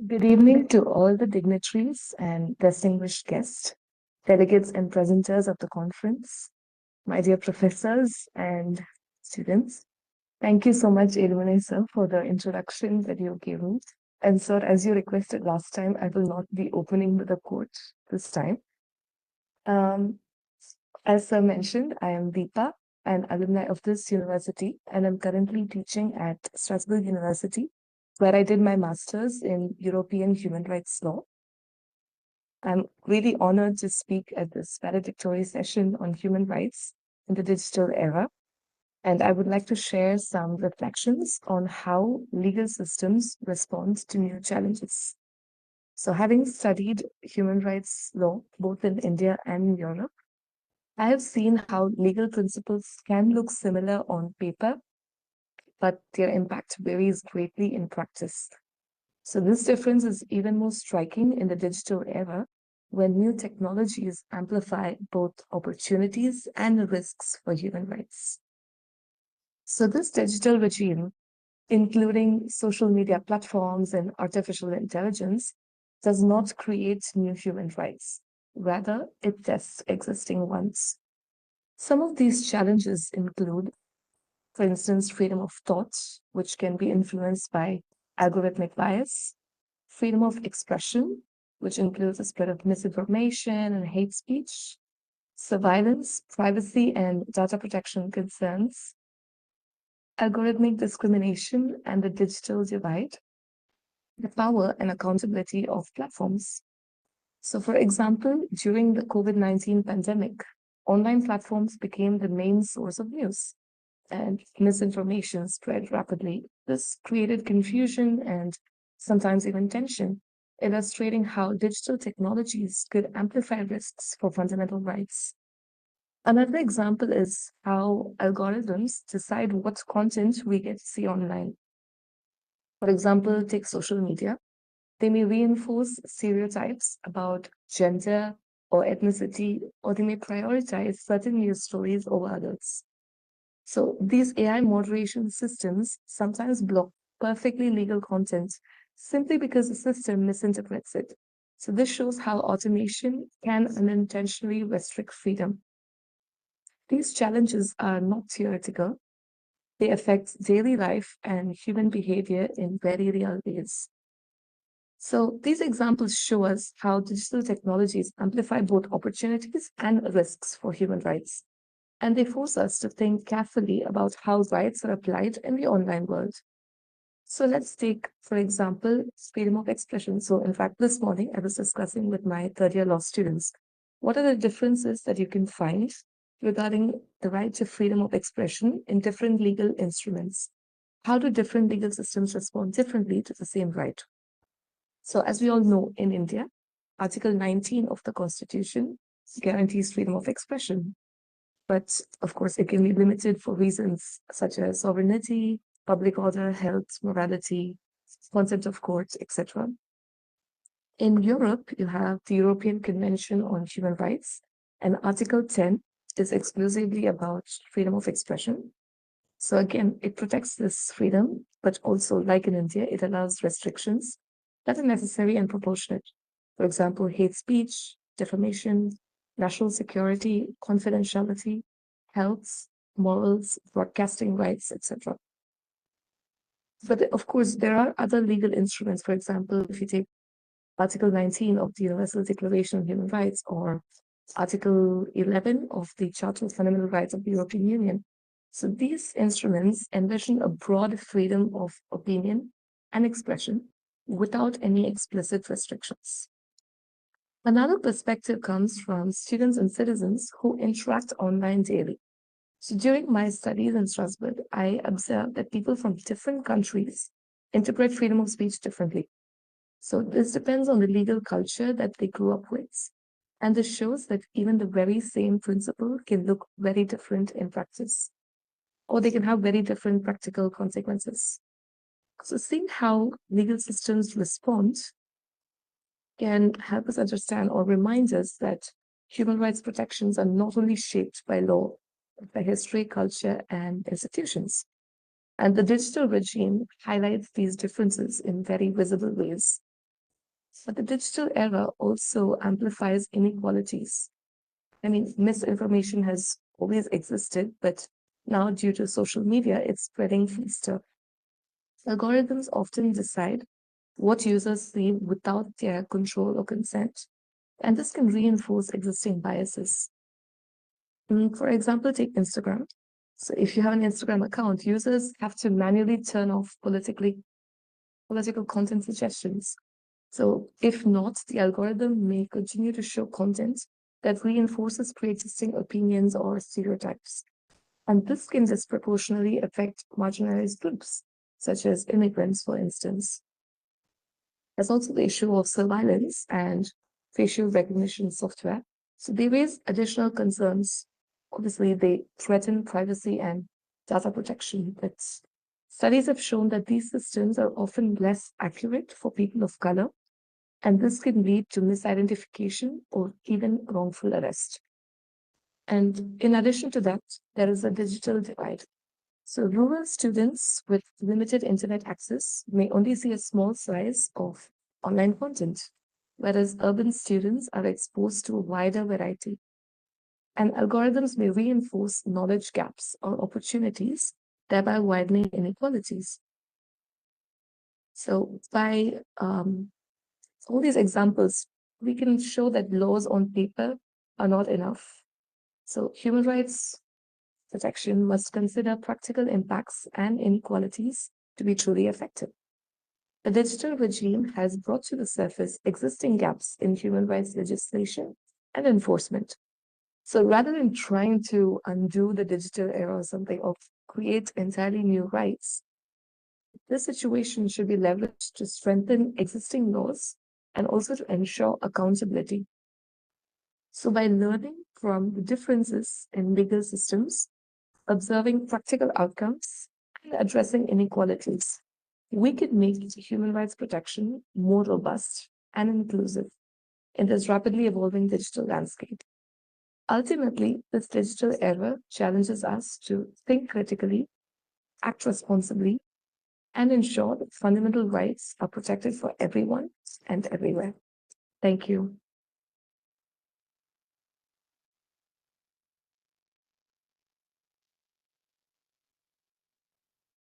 Good evening to all the dignitaries and distinguished guests, delegates and presenters of the conference, my dear professors and students. Thank you so much, Ilmane sir, for the introduction that you gave me. And sir, as you requested last time, I will not be opening with a quote this time. Um, as sir mentioned, I am Deepa, an alumni of this university, and I'm currently teaching at Strasbourg University, where I did my master's in European human rights law. I'm really honored to speak at this valedictory session on human rights in the digital era. And I would like to share some reflections on how legal systems respond to new challenges. So, having studied human rights law both in India and in Europe, I have seen how legal principles can look similar on paper, but their impact varies greatly in practice. So, this difference is even more striking in the digital era when new technologies amplify both opportunities and risks for human rights. So, this digital regime, including social media platforms and artificial intelligence, does not create new human rights. Rather, it tests existing ones. Some of these challenges include, for instance, freedom of thought, which can be influenced by algorithmic bias, freedom of expression, which includes the spread of misinformation and hate speech, surveillance, privacy, and data protection concerns, algorithmic discrimination and the digital divide, the power and accountability of platforms. So, for example, during the COVID-19 pandemic, online platforms became the main source of news and misinformation spread rapidly. This created confusion and sometimes even tension, illustrating how digital technologies could amplify risks for fundamental rights. Another example is how algorithms decide what content we get to see online. For example, take social media. They may reinforce stereotypes about gender or ethnicity, or they may prioritize certain news stories over others. So these AI moderation systems sometimes block perfectly legal content simply because the system misinterprets it. So this shows how automation can unintentionally restrict freedom. These challenges are not theoretical. They affect daily life and human behavior in very real ways. So these examples show us how digital technologies amplify both opportunities and risks for human rights. And they force us to think carefully about how rights are applied in the online world. So let's take, for example, freedom of expression. So, in fact, this morning I was discussing with my third year law students what are the differences that you can find regarding the right to freedom of expression in different legal instruments. How do different legal systems respond differently to the same right? So, as we all know, in India, Article 19 of the Constitution guarantees freedom of expression. But of course, it can be limited for reasons such as sovereignty, public order, health, morality, concept of courts, etc. In Europe, you have the European Convention on Human Rights, and Article 10 is exclusively about freedom of expression. So again, it protects this freedom, but also, like in India, it allows restrictions that are necessary and proportionate. For example, hate speech, defamation, national security, confidentiality, health, morals, broadcasting rights, etc. But of course, there are other legal instruments. For example, if you take Article 19 of the Universal Declaration of Human Rights or Article 11 of the Charter of Fundamental Rights of the European Union. So these instruments envision a broad freedom of opinion and expression without any explicit restrictions. Another perspective comes from students and citizens who interact online daily. So during my studies in Strasbourg, I observed that people from different countries interpret freedom of speech differently. So this depends on the legal culture that they grew up with. And this shows that even the very same principle can look very different in practice, or they can have very different practical consequences. So seeing how legal systems respond can help us understand or remind us that human rights protections are not only shaped by law, but by history, culture, and institutions. And the digital regime highlights these differences in very visible ways. But the digital era also amplifies inequalities. I mean, misinformation has always existed, but now due to social media, it's spreading faster. Algorithms often decide what users see without their control or consent, and this can reinforce existing biases. For example, take Instagram. So if you have an Instagram account, users have to manually turn off political content suggestions. So if not, the algorithm may continue to show content that reinforces pre-existing opinions or stereotypes. And this can disproportionately affect marginalized groups, such as immigrants, for instance. There's also the issue of surveillance and facial recognition software. So they raise additional concerns. Obviously, they threaten privacy and data protection. But studies have shown that these systems are often less accurate for people of color, and this can lead to misidentification or even wrongful arrest. And in addition to that, there is a digital divide. So rural students with limited internet access may only see a small slice of online content, whereas urban students are exposed to a wider variety. And algorithms may reinforce knowledge gaps or opportunities, thereby widening inequalities. So by all these examples, we can show that laws on paper are not enough. So human rights protection must consider practical impacts and inequalities to be truly effective. The digital regime has brought to the surface existing gaps in human rights legislation and enforcement. So rather than trying to undo the digital era or something or create entirely new rights, this situation should be leveraged to strengthen existing laws and also to ensure accountability. So by learning from the differences in legal systems, observing practical outcomes, and addressing inequalities, we could make human rights protection more robust and inclusive in this rapidly evolving digital landscape. Ultimately, this digital era challenges us to think critically, act responsibly, and ensure that fundamental rights are protected for everyone and everywhere. Thank you.